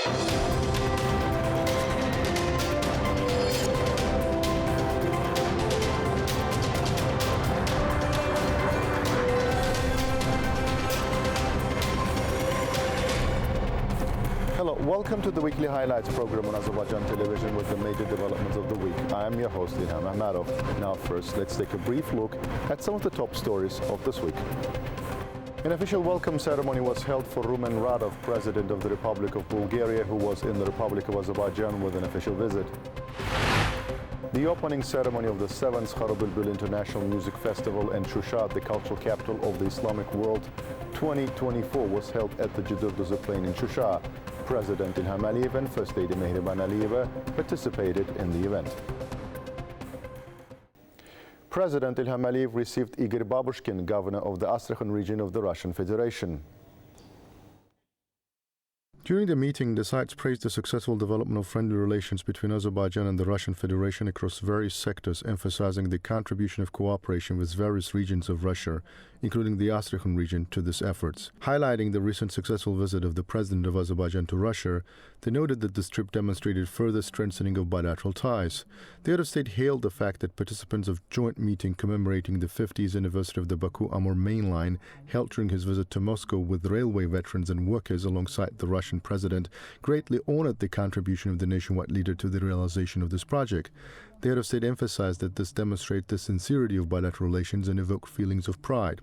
Hello, welcome to the weekly highlights program on Azərbaycan Television with the major developments of the week. I am your host, Ilham Məmmədov. Now first, let's take a brief look at some of the top stories of this week. An official welcome ceremony was held for Rumen Radov, President of the Republic of Bulgaria, who was in the Republic of Azerbaijan with an official visit. The opening ceremony of the 7th Kharabulbul International Music Festival in Shusha, the cultural capital of the Islamic world, 2024 was held at the Cıdır Plain in Shusha. President İlham Əliyev and First Lady Mehriban Aliyeva participated in the event. President İlham Əliyev received Igor Babushkin, governor of the Astrakhan region of the Russian Federation. During the meeting, the sides praised the successful development of friendly relations between Azerbaijan and the Russian Federation across various sectors, emphasizing the contribution of cooperation with various regions of Russia, including the Astrakhan region, to these efforts. Highlighting the recent successful visit of the President of Azerbaijan to Russia, they noted that this trip demonstrated further strengthening of bilateral ties. The head of state hailed the fact that participants of joint meeting commemorating the 50th anniversary of the Baku-Amur main line held during his visit to Moscow with railway veterans and workers alongside the Russian President greatly honored the contribution of the nationwide leader to the realization of this project. The head of state emphasized that this demonstrates the sincerity of bilateral relations and evoked feelings of pride.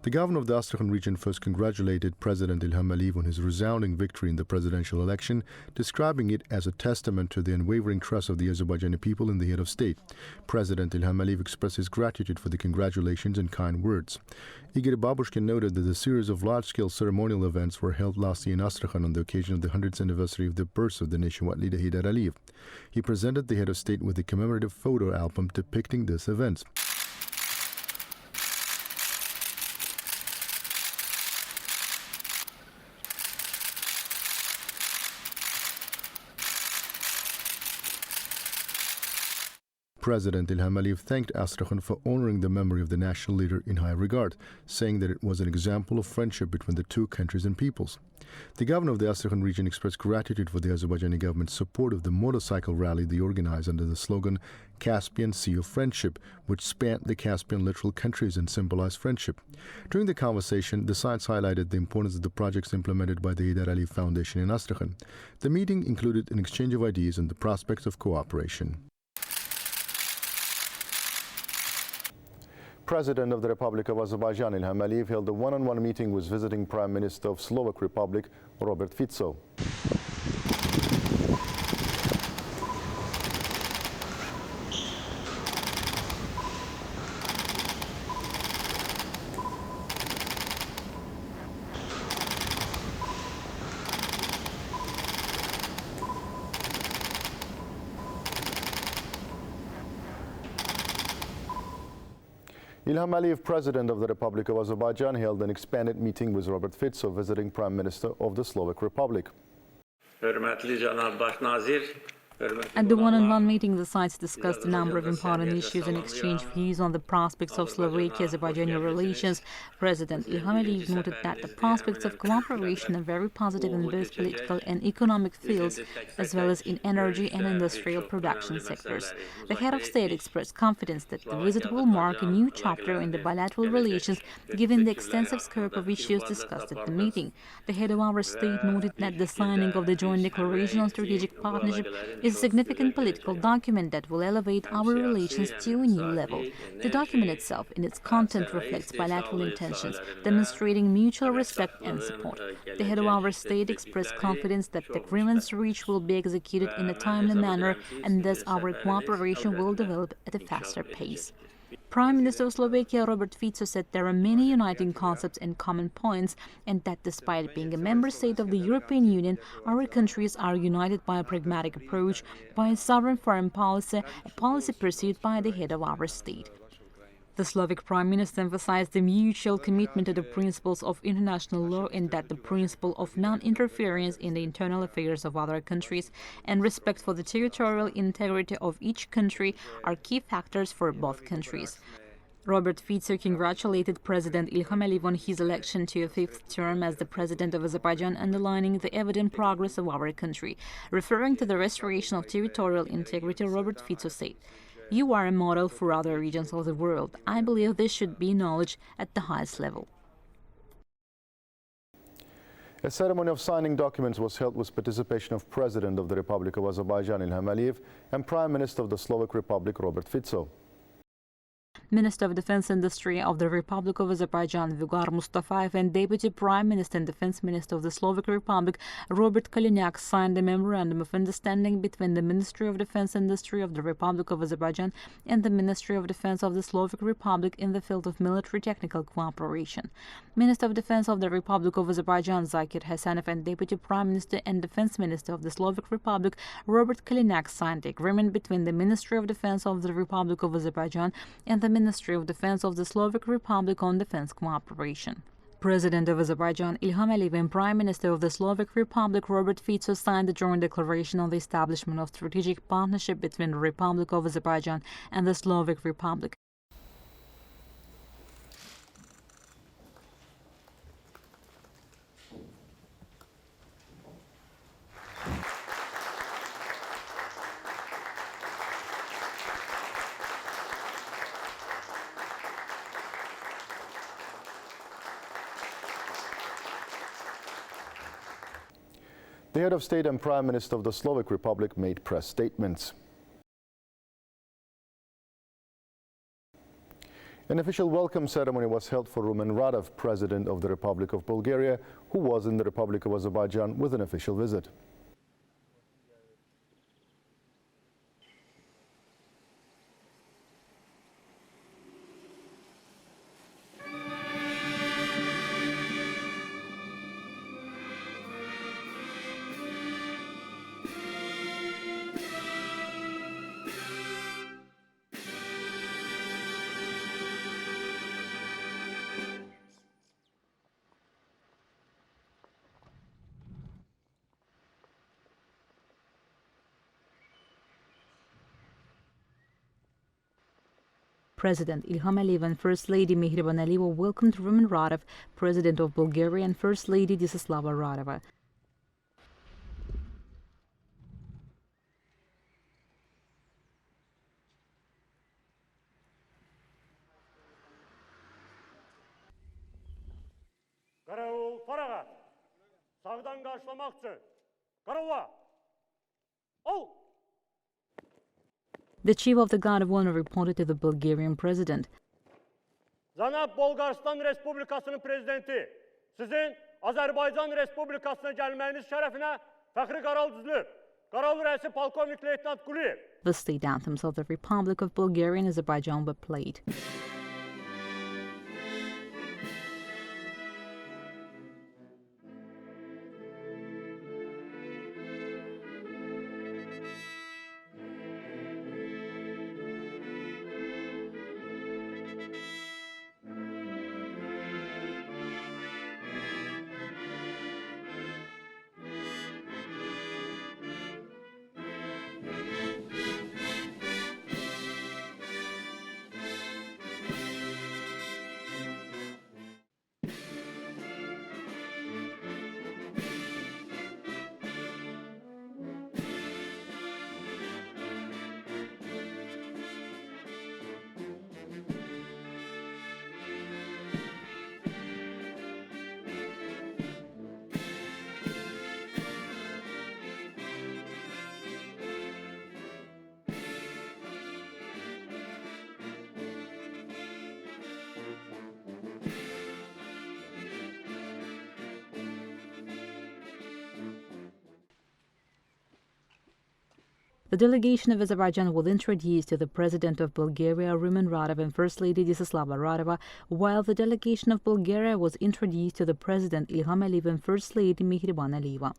The governor of the Astrakhan region first congratulated President İlham Əliyev on his resounding victory in the presidential election, describing it as a testament to the unwavering trust of the Azerbaijani people in the head of state. President İlham Əliyev expressed his gratitude for the congratulations and kind words. Igor Babushkin noted that a series of large-scale ceremonial events were held last year in Astrakhan on the occasion of the 100th anniversary of the birth of the nationwide leader Heydər Əliyev. He presented the head of state with a commemorative photo album depicting these events. President İlham Əliyev thanked Astrakhan for honoring the memory of the national leader in high regard, saying that it was an example of friendship between the two countries and peoples. The governor of the Astrakhan region expressed gratitude for the Azerbaijani government's support of the motorcycle rally they organized under the slogan Caspian Sea of Friendship, which spanned the Caspian littoral countries and symbolized friendship. During the conversation, the sides highlighted the importance of the projects implemented by the Heydər Əliyev Foundation in Astrakhan. The meeting included an exchange of ideas and the prospects of cooperation. President of the Republic of Azerbaijan İlham Əliyev held a one-on-one meeting with visiting Prime Minister of Slovak Republic Robert Fico. İlham Əliyev, President of the Republic of Azerbaijan, held an expanded meeting with Robert Fico, visiting Prime Minister of the Slovak Republic. At the one-on-one meeting, the sides discussed a number of important issues and exchanged views on the prospects of Slovakia-Azerbaijani relations. President İlham Əliyev noted that the prospects of cooperation are very positive in both political and economic fields, as well as in energy and industrial production sectors. The head of state expressed confidence that the visit will mark a new chapter in the bilateral relations, given the extensive scope of issues discussed at the meeting. The head of our state noted that the signing of the Joint Declaration on Strategic Partnership is a significant political document that will elevate our relations to a new level. The document itself, in its content, reflects bilateral intentions, demonstrating mutual respect and support. The head of our state expressed confidence that the agreements reached will be executed in a timely manner, and thus our cooperation will develop at a faster pace. Prime Minister of Slovakia Robert Fico said there are many uniting concepts and common points, and that despite being a member state of the European Union, our countries are united by a pragmatic approach, by a sovereign foreign policy, a policy pursued by the head of our state. The Slovak Prime Minister emphasized the mutual commitment to the principles of international law and that the principle of non-interference in the internal affairs of other countries and respect for the territorial integrity of each country are key factors for both countries. Robert Fico congratulated President Ilham Aliyev on his election to a fifth term as the president of Azerbaijan, underlining the evident progress of our country. Referring to the restoration of territorial integrity, Robert Fico said, "You are a model for other regions of the world. I believe this should be acknowledged at the highest level." A ceremony of signing documents was held with participation of President of the Republic of Azerbaijan, Ilham Aliyev, and Prime Minister of the Slovak Republic, Robert Fico. Minister of Defense Industry of the Republic of Azerbaijan, Vugar Mustafayev, and Deputy Prime Minister and Defense Minister of the Slovak Republic, Robert Kaliniak, signed a memorandum of understanding between the Ministry of Defense Industry of the Republic of Azerbaijan and the Ministry of Defense of the Slovak Republic in the field of military technical cooperation. Minister of Defense of the Republic of Azerbaijan, Zakir Hasanov, and Deputy Prime Minister and Defense Minister of the Slovak Republic, Robert Kaliniak, signed the agreement between the Ministry of Defense of the Republic of Azerbaijan and the Ministry of Defense of the Slovak Republic on defense cooperation. President of Azerbaijan Ilham Aliyev and Prime Minister of the Slovak Republic Robert Fico signed the joint declaration on the establishment of strategic partnership between the Republic of Azerbaijan and the Slovak Republic. The head of state and Prime Minister of the Slovak Republic made press statements. An official welcome ceremony was held for Rumen Radev, President of the Republic of Bulgaria, who was in the Republic of Azerbaijan with an official visit. President Ilham Aliyev and First Lady Mehriban Aliyeva welcomed Rumen Radev, President of Bulgaria, and First Lady Desislava Radeva. Qaravul faragat. Sağdan qarşılamaq üçün. Qarava. Ol. The Chief of the Guard of Honor reported to the Bulgarian President. Cənab Bolqarıstan Respublikasının prezidenti, sizin Azərbaycan Respublikasına gəlməyiniz şərəfinə fəxri qaral düzülüb. Qaral rəisi polkovnik leytenant Quliyev. The state anthems of the Republic of Bulgaria and Azerbaijan were played. The delegation of Azerbaijan was introduced to the President of Bulgaria, Rumen Radev, and First Lady Desislava Radeva, while the delegation of Bulgaria was introduced to the President Ilham Aliyev and First Lady Mehriban Aliyeva.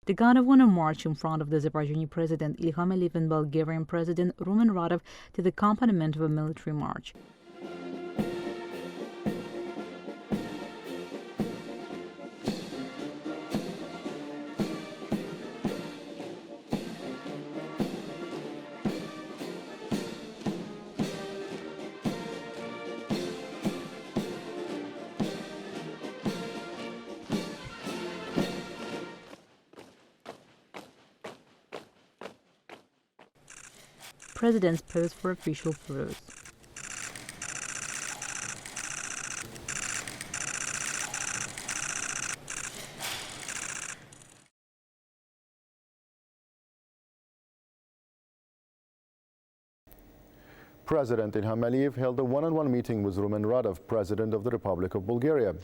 The Guard of Honor marched in front of the Azerbaijani President Ilham Aliyev and Bulgarian President Rövşən Məmmədov to the accompaniment of a military march. Presidents pose for official photos. President Ilham Aliyev held a one-on-one meeting with Rövşən Məmmədov, President of the Republic of Bulgaria.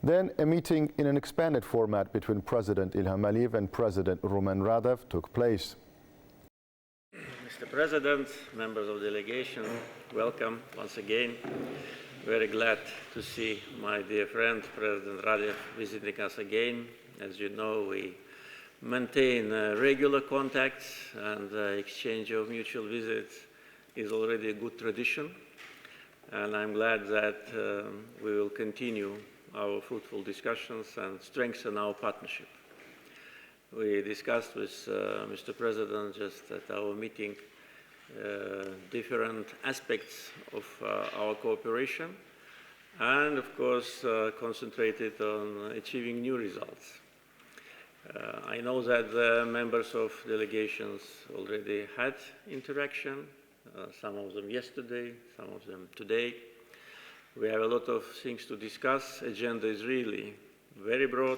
Then a meeting in an expanded format between President Ilham Aliyev and President Rövşən Məmmədov took place. Mr. President, members of the delegation, welcome once again. Very glad to see my dear friend, President Radev, visiting us again. As you know, we maintain regular contacts, and exchange of mutual visits is already a good tradition. And I'm glad that we will continue our fruitful discussions and strengthen our partnership. We discussed with Mr. President just at our meeting different aspects of our cooperation, and of course concentrated on achieving new results. I know that the members of delegations already had interaction, some of them yesterday, some of them today. We have a lot of things to discuss. Agenda is really very broad,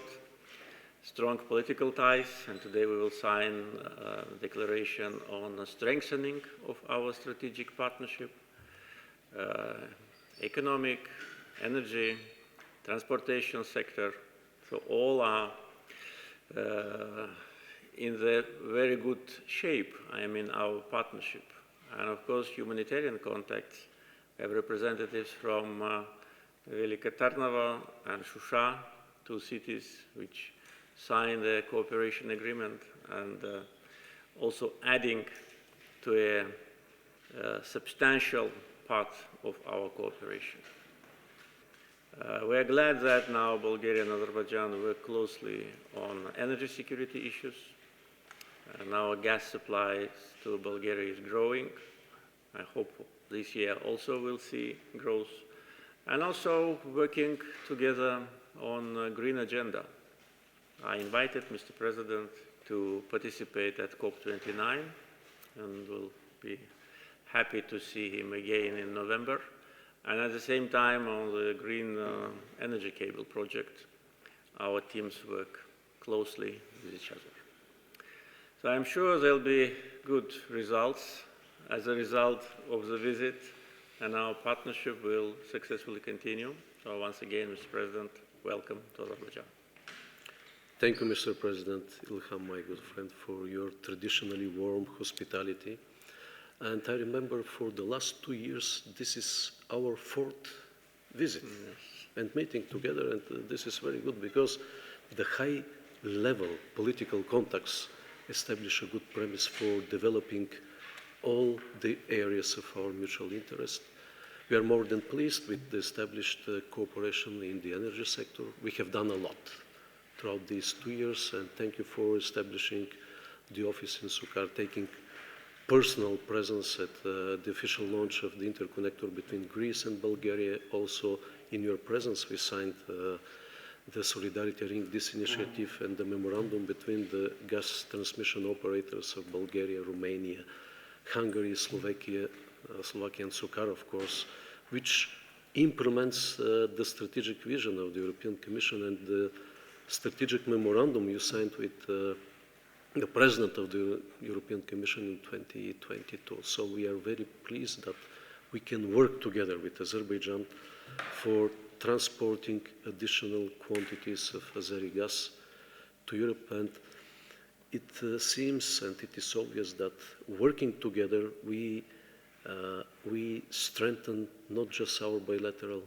strong political ties, and today we will sign a declaration on the strengthening of our strategic partnership, economic, energy, transportation sector. So all are in the very good shape, our partnership. And of course, humanitarian contacts. We have representatives from Velika Tarnava and Shusha, two cities which signed the cooperation agreement, and also adding to a substantial part of our cooperation. We are glad that now Bulgaria and Azerbaijan work closely on energy security issues. And our gas supply to Bulgaria is growing. I hope this year also we'll see growth. And also working together on a green agenda. I invited Mr. President to participate at COP29, and will be happy to see him again in November. And at the same time, on the green energy cable project, our teams work closely with each other. So I'm sure there'll be good results as a result of the visit, and our partnership will successfully continue. So once again, Mr. President, welcome to Azerbaijan. Thank you, Mr. President Ilham, my good friend, for your traditionally warm hospitality. And I remember for the last 2 years, this is our 4th visit and meeting together, and this is very good because the high-level political contacts establish a good premise for developing all the areas of our mutual interest. We are more than pleased with the established cooperation in the energy sector. We have done a lot throughout these 2 years, and thank you for establishing the office in Sukar, taking personal presence at the official launch of the interconnector between Greece and Bulgaria. Also, in your presence, we signed the Solidarity Ring, this initiative, and the memorandum between the gas transmission operators of Bulgaria, Romania, Hungary, Slovakia, and Sukar, of course, which implements the strategic vision of the European Commission and the strategic memorandum you signed with the President of the European Commission in 2022. So we are very pleased that we can work together with Azerbaijan for transporting additional quantities of Azeri gas to Europe. And it seems and it is obvious that working together we strengthen not just our bilateral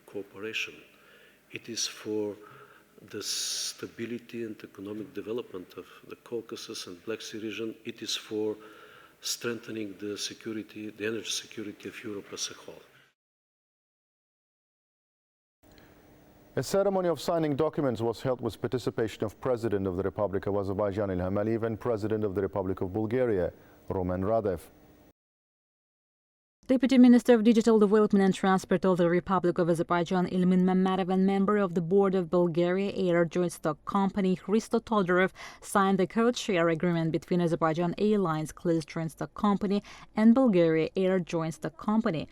cooperation. It is for the stability and economic development of the Caucasus and Black Sea region. It is for strengthening the security, the energy security of Europe as a whole. A ceremony of signing documents was held with participation of President of the Republic of Azerbaijan Ilham Aliyev and President of the Republic of Bulgaria Roman Radev. Deputy Minister of Digital Development and Transport of the Republic of Azerbaijan Rövşən Məmmədov and member of the board of Bulgaria Air Joint Stock Company Hristo Todorov signed the code-share agreement between Azerbaijan Airlines Closed Joint Stock Company and Bulgaria Air Joint Stock Company.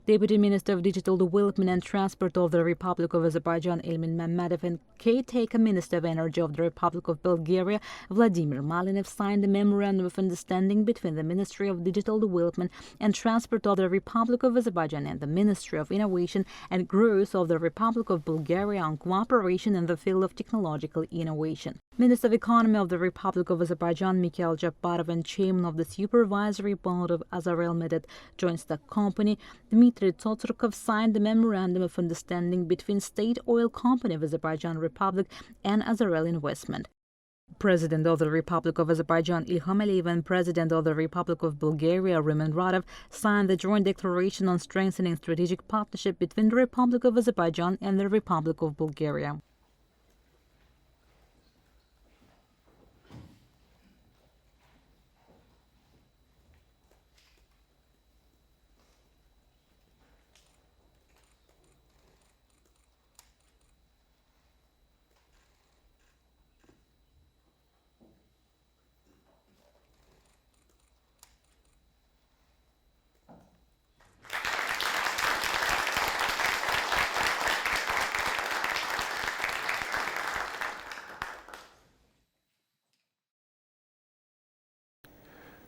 Deputy Minister of Digital Development and Transport of the Republic of Azerbaijan Rövşən Məmmədov and caretaker Minister of Energy of the Republic of Bulgaria Vladimir Malinev signed a memorandum of understanding between the Ministry of Digital Development and Transport of the Republic of Azerbaijan and the Ministry of Innovation and Growth of the Republic of Bulgaria on cooperation in the field of technological innovation. Minister of Economy of the Republic of Azerbaijan Mikhail Jabbarov and Chairman of the Supervisory Board of Azarel Medet Joint Stock Company Dmitry Tsotrukov signed the Memorandum of Understanding between State Oil Company of Azerbaijan Republic and Azarel Investment. President of the Republic of Azerbaijan Ilham Aliyev and President of the Republic of Bulgaria Roman Radev signed the joint declaration on strengthening strategic partnership between the Republic of Azerbaijan and the Republic of Bulgaria.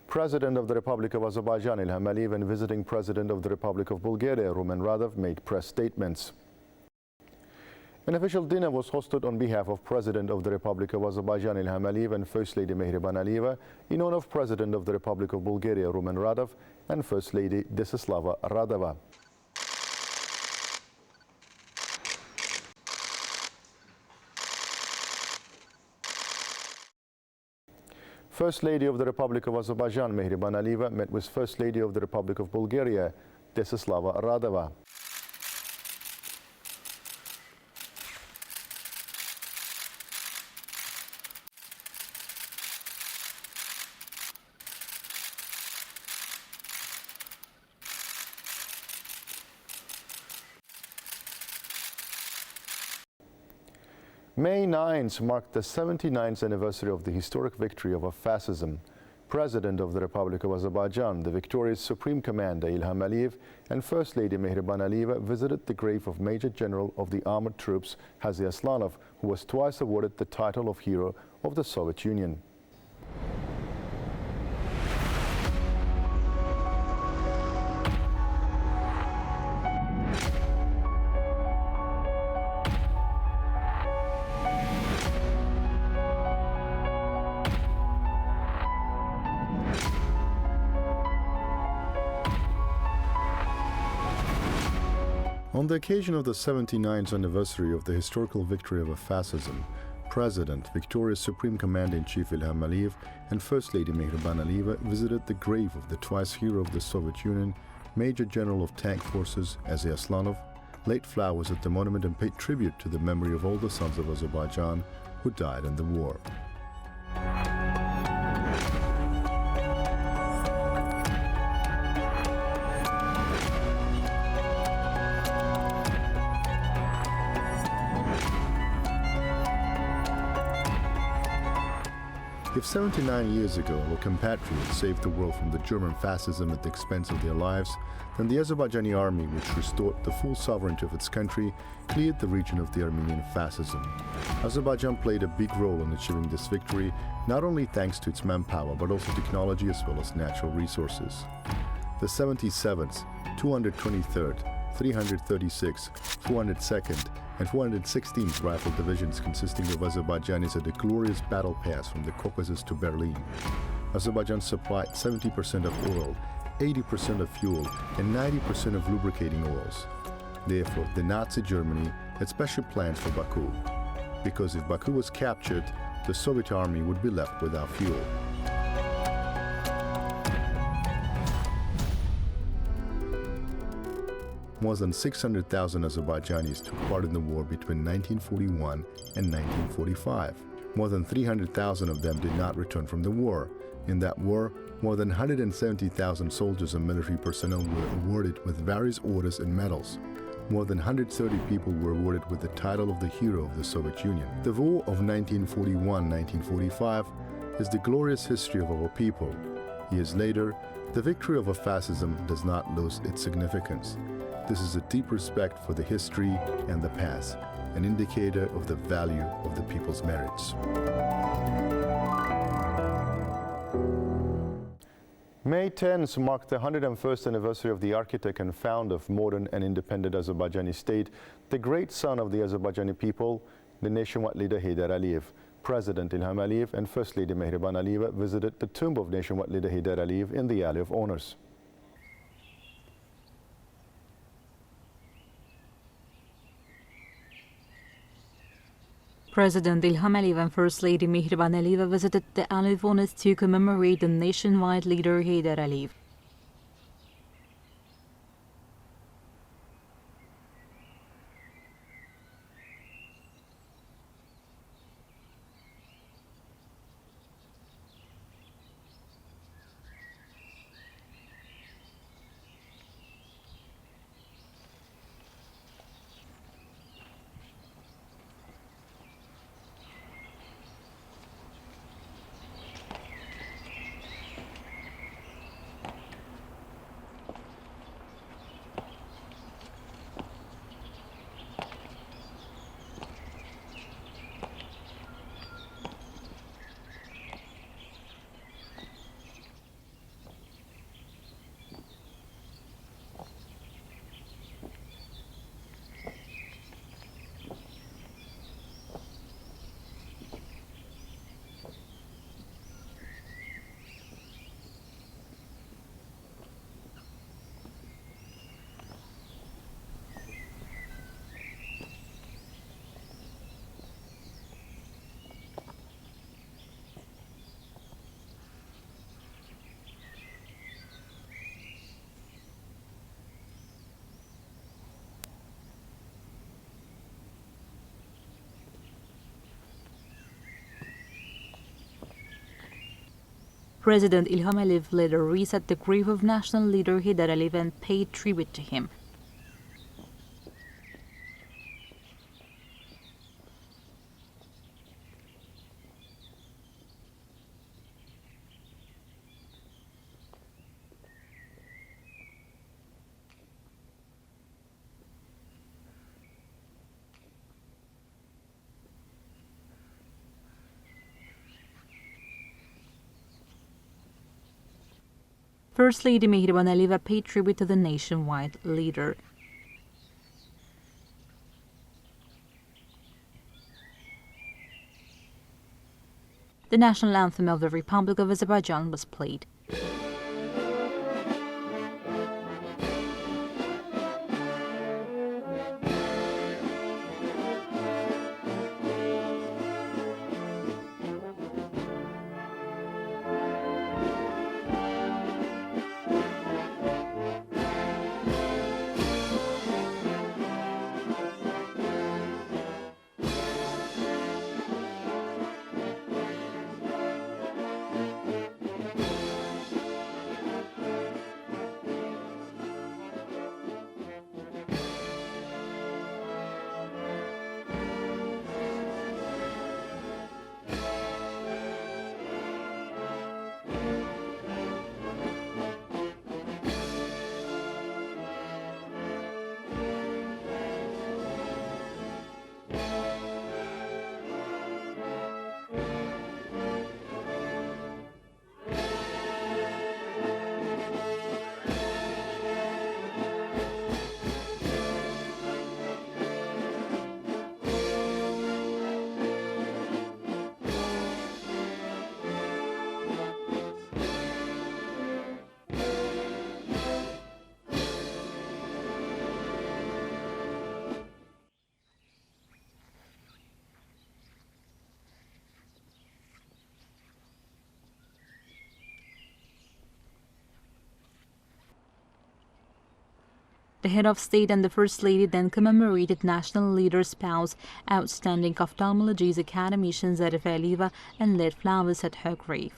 President of the Republic of Azerbaijan Ilham Aliyev and visiting President of the Republic of Bulgaria Roman Radev made press statements. An official dinner was hosted on behalf of President of the Republic of Azerbaijan Ilham Aliyev and First Lady Mehriban Aliyeva in honor of President of the Republic of Bulgaria Roman Radev and First Lady Desislava Radeva. First Lady of the Republic of Azerbaijan Mehriban Aliyeva met with First Lady of the Republic of Bulgaria Desislava Radeva. May 9th marked the 79th anniversary of the historic victory over fascism. President of the Republic of Azerbaijan, the victorious Supreme Commander Ilham Aliyev and First Lady Mehriban Aliyeva visited the grave of Major General of the Armored Troops Hazi Aslanov, who was twice awarded the title of Hero of the Soviet Union. On the occasion of the 79th anniversary of the historical victory over fascism, President, victorious Supreme Commander-in-Chief Ilham Aliyev and First Lady Mehriban Aliyeva visited the grave of the twice hero of the Soviet Union, Major General of Tank Forces Hazi Aslanov, laid flowers at the monument and paid tribute to the memory of all the sons of Azerbaijan who died in the war. If 79 years ago our compatriots saved the world from the German fascism at the expense of their lives, then the Azerbaijani army, which restored the full sovereignty of its country, cleared the region of the Armenian fascism. Azerbaijan played a big role in achieving this victory, not only thanks to its manpower, but also technology as well as natural resources. The 77th, 223rd, 336, 402nd, and 416th Rifle Divisions consisting of Azerbaijanis at the glorious battle pass from the Caucasus to Berlin. Azerbaijan supplied 70% of oil, 80% of fuel, and 90% of lubricating oils. Therefore, the Nazi Germany had special plans for Baku, because if Baku was captured, the Soviet army would be left without fuel. More than 600,000 Azerbaijanis took part in the war between 1941 and 1945. More than 300,000 of them did not return from the war. In that war, more than 170,000 soldiers and military personnel were awarded with various orders and medals. More than 130 people were awarded with the title of the hero of the Soviet Union. The war of 1941-1945 is the glorious history of our people. Years later, the victory over fascism does not lose its significance. This is a deep respect for the history and the past, an indicator of the value of the people's merits. May 10th marked the 101st anniversary of the architect and founder of modern and independent Azerbaijani state, the great son of the Azerbaijani people, the nationwide leader Heydər Əliyev. President Ilham Aliyev and First Lady Mehriban Aliyeva visited the tomb of nationwide leader Heydər Əliyev in the Alley of Honors. President Ilham Aliyev and First Lady Mehriban Aliyeva visited the Alley of Honors to commemorate the nationwide leader Heydər Əliyev. President Ilham Aliyev later reset the grave of national leader Heydər Əliyev and paid tribute to him. First Lady Mehriban Aliyeva paid tribute to the nationwide leader. The national anthem of the Republic of Azerbaijan was played. The head of state and the First Lady then commemorated National Leader Spouse Outstanding Ophthalmology's academician Zarif Aliyeva and laid flowers at her grave.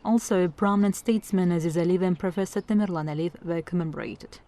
Also, prominent statesmen Aziz Aliyev and Professor Tamerlan Aliyev were commemorated.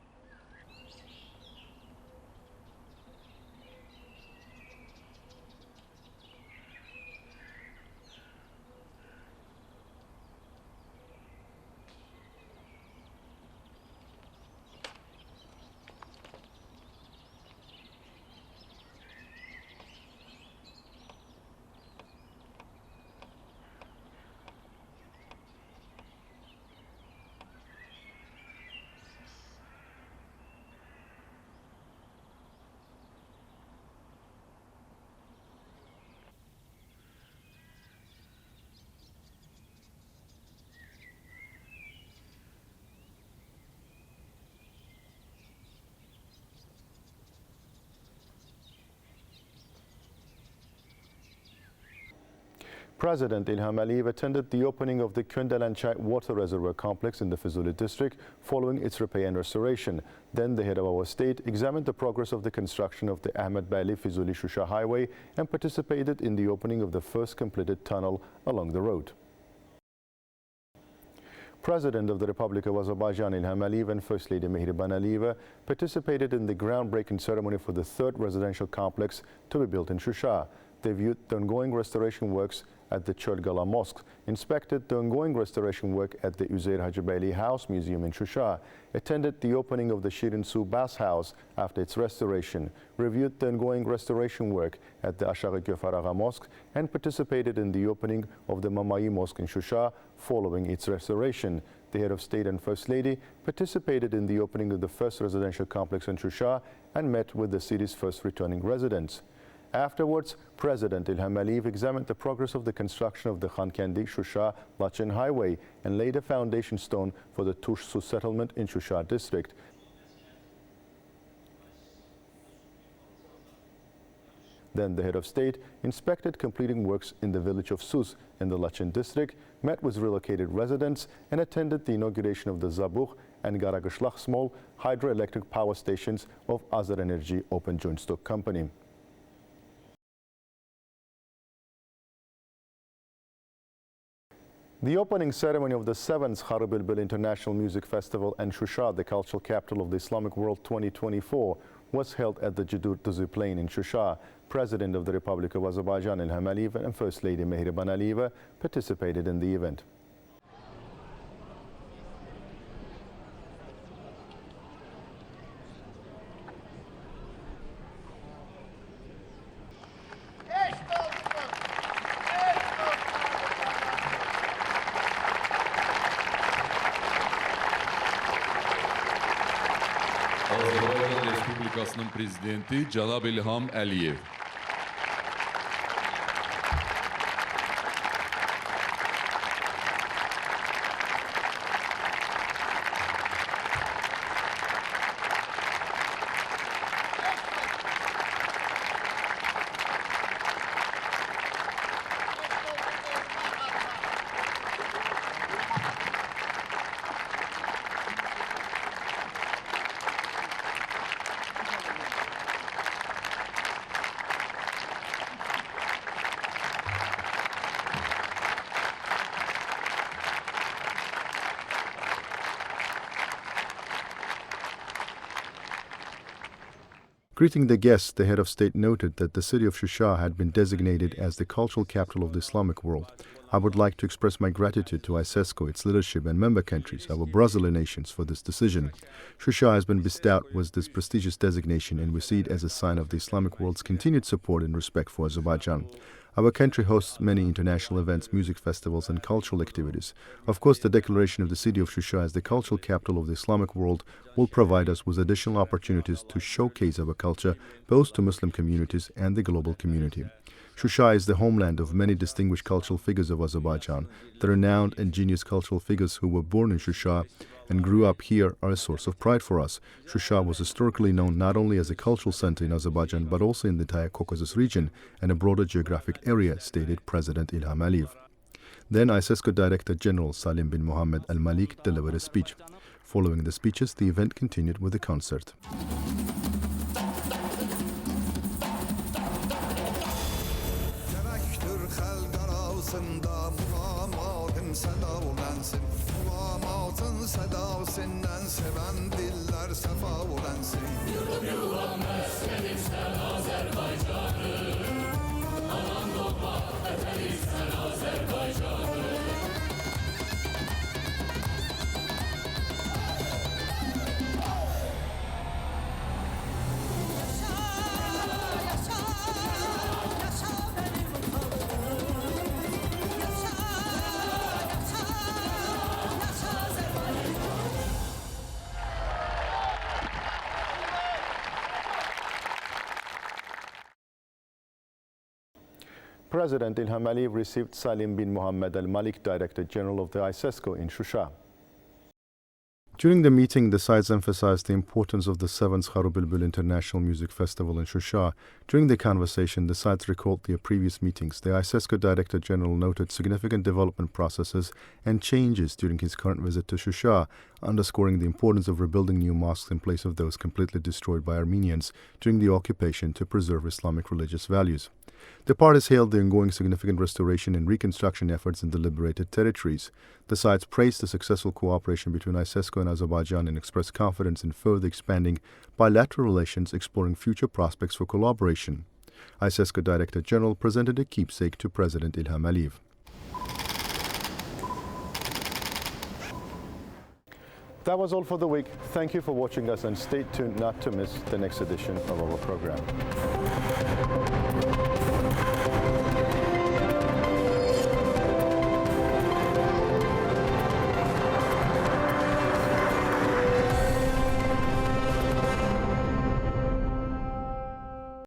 President Ilham Aliyev attended the opening of the Köndelençay water reservoir complex in the Füzuli district following its repair and restoration. Then the head of our state examined the progress of the construction of the Ahmed Beyli Füzuli Şuşa highway and participated in the opening of the first completed tunnel along the road. President of the Republic of Azerbaijan Ilham Aliyev and First Lady Mehriban Aliyeva participated in the groundbreaking ceremony for the third residential complex to be built in Şuşa. They viewed the ongoing restoration works at the Çölgala Mosque, inspected the ongoing restoration work at the Üzeyir Hacıbeyli House Museum in Şuşa, attended the opening of the Şirin Su Bass House after its restoration, reviewed the ongoing restoration work at the Aşağı Göfarağa Mosque, and participated in the opening of the Mamayi Mosque in Şuşa following its restoration. The head of state and First Lady participated in the opening of the first residential complex in Şuşa and met with the city's first returning residents. Afterwards, President Ilham Aliyev examined the progress of the construction of the Khankendi-Şuşa-Laçin highway and laid a foundation stone for the Tuş-Su settlement in Şuşa district. Then the head of state inspected completing works in the village of Sus in the Laçin district, met with relocated residents, and attended the inauguration of the Zabukh and Garagışlak small hydroelectric power stations of Azer Energy Open Joint Stock Company. The opening ceremony of the 7th Xarı Bülbül International Music Festival and Şuşa, the cultural capital of the Islamic world 2024, was held at the Cedur Tuzu Plain in Şuşa. President of the Republic of Azerbaijan Ilham Aliyev and First Lady Mehriban Aliyeva participated in the event. Azərbaycan Respublikasının Prezidenti Cənab İlham Əliyev. Greeting the guests, the head of state noted that the city of Şuşa had been designated as the cultural capital of the Islamic world. I would like to express my gratitude to ISESCO, its leadership and member countries, our brotherly nations, for this decision. Şuşa has been bestowed with this prestigious designation, and we see it as a sign of the Islamic world's continued support and respect for Azerbaijan. Our country hosts many international events, music festivals, and cultural activities. Of course, the declaration of the city of Shusha as the cultural capital of the Islamic world will provide us with additional opportunities to showcase our culture both to Muslim communities and the global community. Shusha is the homeland of many distinguished cultural figures of Azerbaijan. The renowned and genius cultural figures who were born in Shusha and grew up here are a source of pride for us. Shusha was historically known not only as a cultural center in Azerbaijan but also in the entire Caucasus region and a broader geographic area, stated President İlham Aliyev. Then ISESCO Director General Salim bin Mohammed Al Malik delivered a speech. Following the speeches, the event continued with a concert. President İlham Aliyev received Salim bin Mohammed Al Malik, Director General of the ISESCO in Shusha. During the meeting, the sides emphasized the importance of the 7th Kharubilbul International Music Festival in Shusha. During the conversation, the sides recalled their previous meetings. The ISESCO Director General noted significant development processes and changes during his current visit to Shusha, underscoring the importance of rebuilding new mosques in place of those completely destroyed by Armenians during the occupation to preserve Islamic religious values. The parties hailed the ongoing significant restoration and reconstruction efforts in the liberated territories. The sides praised the successful cooperation between ISESCO and Azerbaijan and expressed confidence in further expanding bilateral relations, exploring future prospects for collaboration. ISESCO Director General presented a keepsake to President İlham Aliyev. That was all for the week. Thank you for watching us and stay tuned not to miss the next edition of our program.